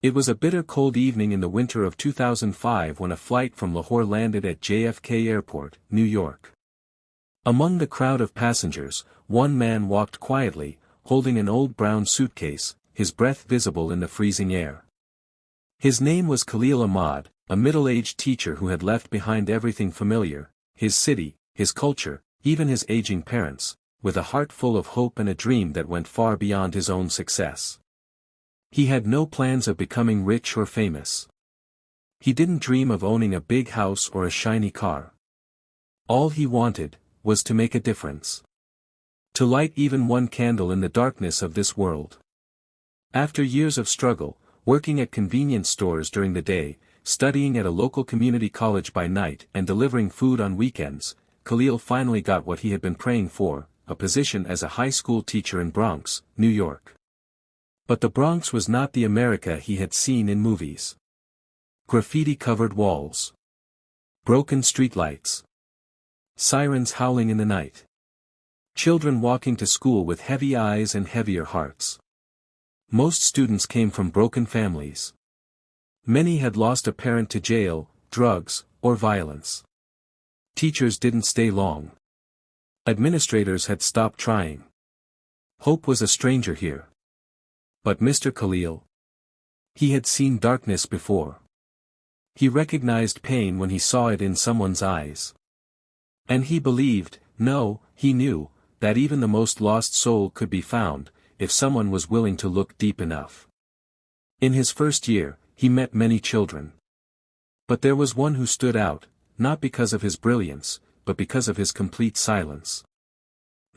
It was a bitter cold evening in the winter of 2005 when a flight from Lahore landed at JFK Airport, New York. Among the crowd of passengers, one man walked quietly, holding an old brown suitcase, his breath visible in the freezing air. His name was Khalil Ahmad, a middle-aged teacher who had left behind everything familiar, his city, his culture, even his aging parents, with a heart full of hope and a dream that went far beyond his own success. He had no plans of becoming rich or famous. He didn't dream of owning a big house or a shiny car. All he wanted was to make a difference. To light even one candle in the darkness of this world. After years of struggle, working at convenience stores during the day, studying at a local community college by night and delivering food on weekends, Khalil finally got what he had been praying for, a position as a high school teacher in Bronx, New York. But the Bronx was not the America he had seen in movies. Graffiti-covered walls. Broken streetlights. Sirens howling in the night. Children walking to school with heavy eyes and heavier hearts. Most students came from broken families. Many had lost a parent to jail, drugs, or violence. Teachers didn't stay long. Administrators had stopped trying. Hope was a stranger here. But Mr. Khalil? He had seen darkness before. He recognized pain when he saw it in someone's eyes. And he believed, no, he knew, that even the most lost soul could be found, if someone was willing to look deep enough. In his first year, he met many children. But there was one who stood out, not because of his brilliance, but because of his complete silence.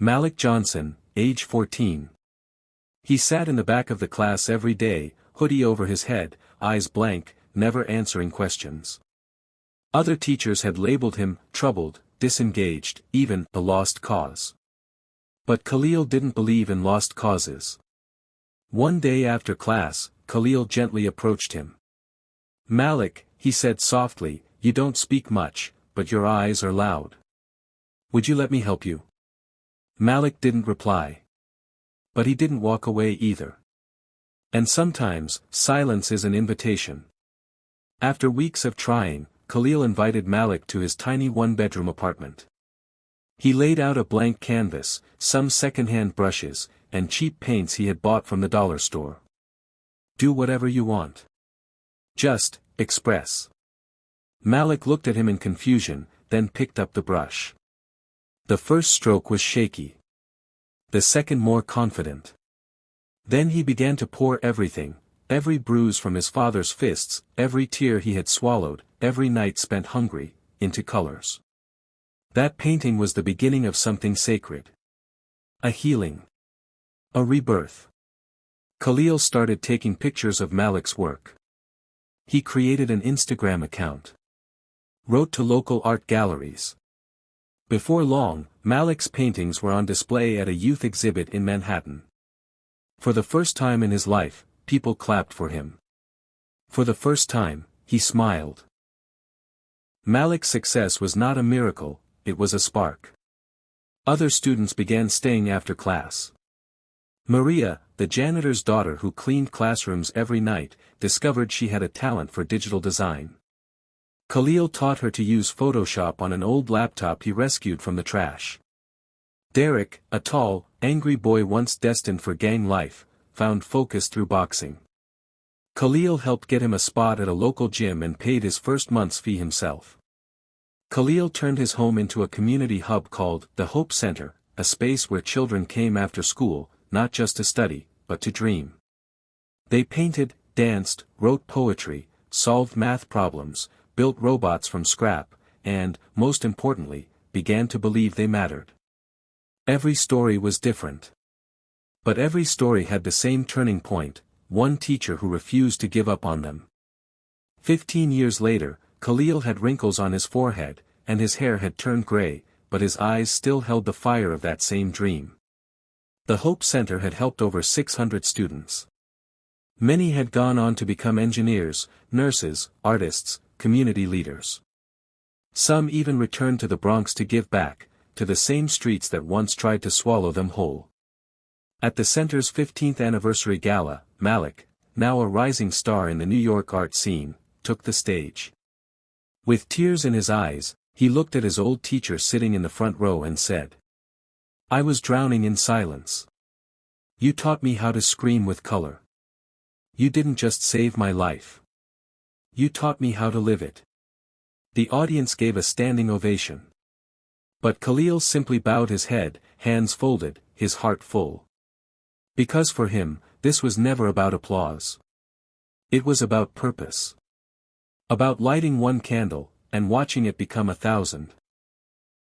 Malik Johnson, age 14. He sat in the back of the class every day, hoodie over his head, eyes blank, never answering questions. Other teachers had labeled him troubled, disengaged, even a lost cause. But Khalil didn't believe in lost causes. One day after class, Khalil gently approached him. "Malik," he said softly, "you don't speak much, but your eyes are loud. Would you let me help you?" Malik didn't reply. But he didn't walk away either. And sometimes, silence is an invitation. After weeks of trying, Khalil invited Malik to his tiny one-bedroom apartment. He laid out a blank canvas, some second-hand brushes, and cheap paints he had bought from the dollar store. "Do whatever you want. Just, express." Malik looked at him in confusion, then picked up the brush. The first stroke was shaky. The second more confident. Then he began to pour everything, every bruise from his father's fists, every tear he had swallowed, every night spent hungry, into colors. That painting was the beginning of something sacred. A healing. A rebirth. Khalil started taking pictures of Malik's work. He created an Instagram account. Wrote to local art galleries. Before long, Malik's paintings were on display at a youth exhibit in Manhattan. For the first time in his life, people clapped for him. For the first time, he smiled. Malik's success was not a miracle, it was a spark. Other students began staying after class. Maria, the janitor's daughter who cleaned classrooms every night, discovered she had a talent for digital design. Khalil taught her to use Photoshop on an old laptop he rescued from the trash. Derek, a tall, angry boy once destined for gang life, found focus through boxing. Khalil helped get him a spot at a local gym and paid his first month's fee himself. Khalil turned his home into a community hub called the Hope Center, a space where children came after school, not just to study, but to dream. They painted, danced, wrote poetry, solved math problems, built robots from scrap, and, most importantly, began to believe they mattered. Every story was different. But every story had the same turning point, one teacher who refused to give up on them. 15 years later, Khalil had wrinkles on his forehead, and his hair had turned gray, but his eyes still held the fire of that same dream. The Hope Center had helped over 600 students. Many had gone on to become engineers, nurses, artists, community leaders. Some even returned to the Bronx to give back, to the same streets that once tried to swallow them whole. At the center's 15th anniversary gala, Malik, now a rising star in the New York art scene, took the stage. With tears in his eyes, he looked at his old teacher sitting in the front row and said, "I was drowning in silence. You taught me how to scream with color. You didn't just save my life. You taught me how to live it." The audience gave a standing ovation. But Khalil simply bowed his head, hands folded, his heart full. Because for him, this was never about applause. It was about purpose. About lighting one candle, and watching it become 1,000.